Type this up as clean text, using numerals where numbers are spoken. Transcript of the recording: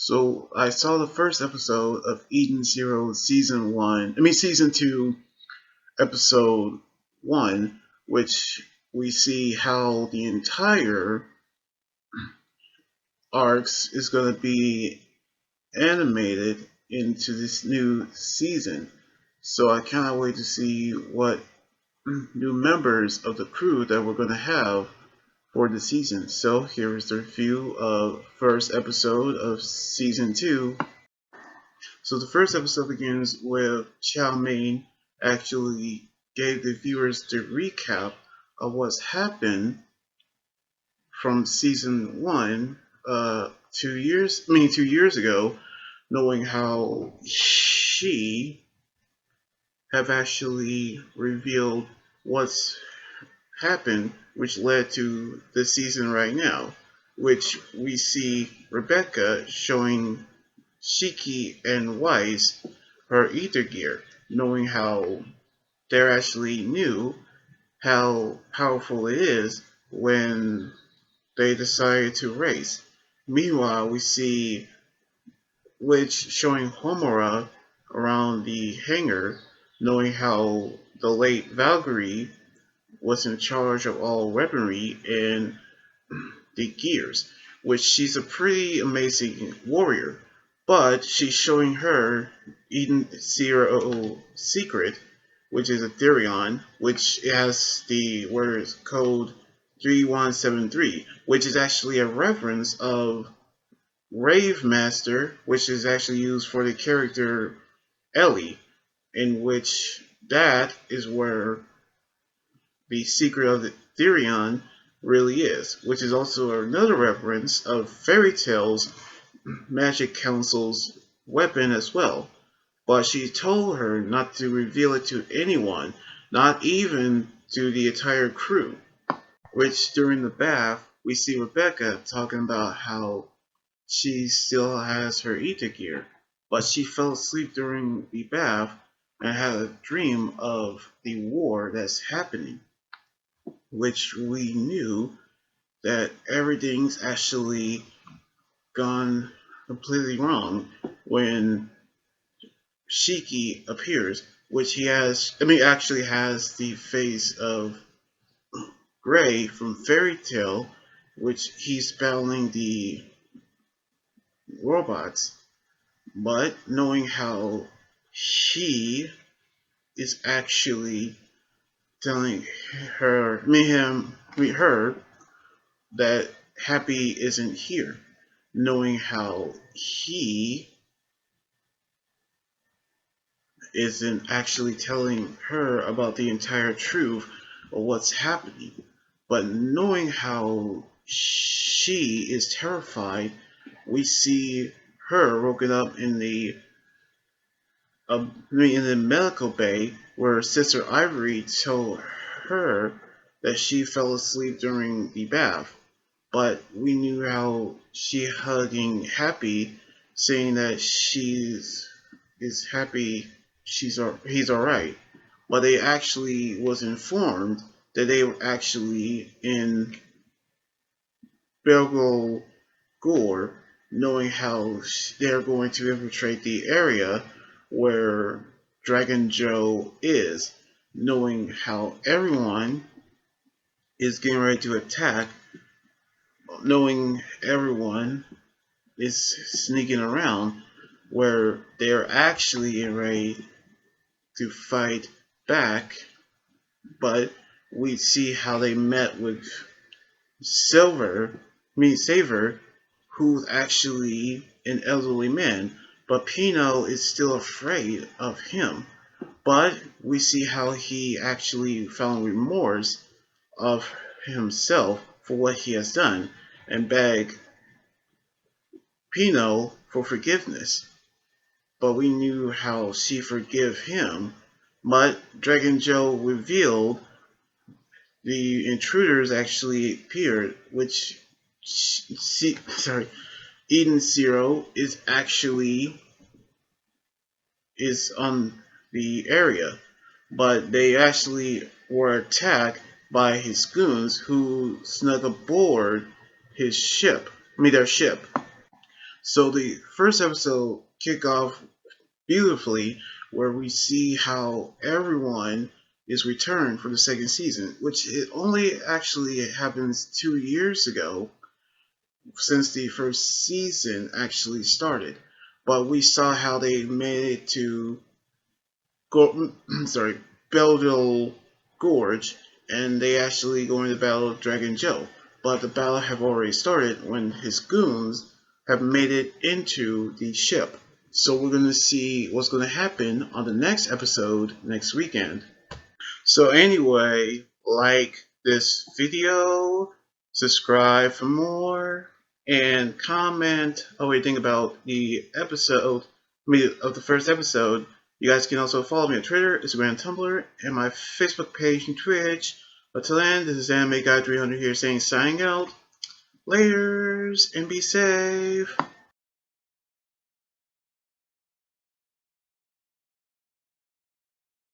So I saw the first episode of Eden Zero season 2, episode 1, which we see how the entire arcs is going to be animated into this new season. So I cannot wait to see what new members of the crew that we're going to have for the season. So here is the review of first episode of season 2. So the first episode begins with Chow Mein actually gave the viewers the recap of what's happened from season 1 2 years ago, knowing how she have actually revealed what's happened, which led to the season right now, which we see Rebecca showing Shiki and Weiss her ether gear, knowing how they actually knew how powerful it is when they decided to race. Meanwhile, we see Witch showing Homura around the hangar, knowing how the late Valkyrie was in charge of all weaponry and the gears, which she's a pretty amazing warrior. But she's showing her Eden Zero secret, which is a Therion, which has the word code 3173, which is actually a reference of Rave Master, which is actually used for the character Ellie, in which that is where the secret of the Therion really is, which is also another reference of Fairy Tale's Magic Council's weapon as well. But she told her not to reveal it to anyone, not even to the entire crew. Which during the bath, we see Rebecca talking about how she still has her ether gear, but she fell asleep during the bath and had a dream of the war that's happening, which we knew that everything's actually gone completely wrong when Shiki appears, which actually has the face of Gray from Fairy Tale, which he's battling the robots, but knowing how he is actually telling her that Happy isn't here, knowing how he isn't actually telling her about the entire truth of what's happening, but knowing how she is terrified, we see her woken up in the medical bay where Sister Ivory told her that she fell asleep during the bath. But we knew how she hugging Happy, saying that is happy, he's alright. But they actually was informed that they were actually in Belgo Gore, knowing how they're going to infiltrate the area where Drakken Joe is, knowing how everyone is getting ready to attack, knowing everyone is sneaking around, where they're actually getting ready to fight back, but we see how they met with Saver, who's actually an elderly man, but Pino is still afraid of him. But we see how he actually found remorse of himself for what he has done and beg Pino for forgiveness. But we knew how she forgave him. But Drakken Joe revealed the intruders actually appeared, which Eden Zero is on the area, but they actually were attacked by his goons who snuck aboard their ship. So the first episode kick off beautifully, where we see how everyone is returned for the second season, which it only actually happens 2 years ago since the first season actually started. But we saw how they made it to sorry, Belial Gorge, and they actually go into battle with Drakken Joe. But the battle have already started when his goons have made it into the ship. So we're going to see what's going to happen on the next episode next weekend. So anyway, like this video, subscribe for more, and comment what you think about the episode, of the first episode. You guys can also follow me on Twitter, Instagram, Tumblr, and my Facebook page and Twitch. But till then, this is Anime Guy 300 here saying signing out. Laters, and be safe.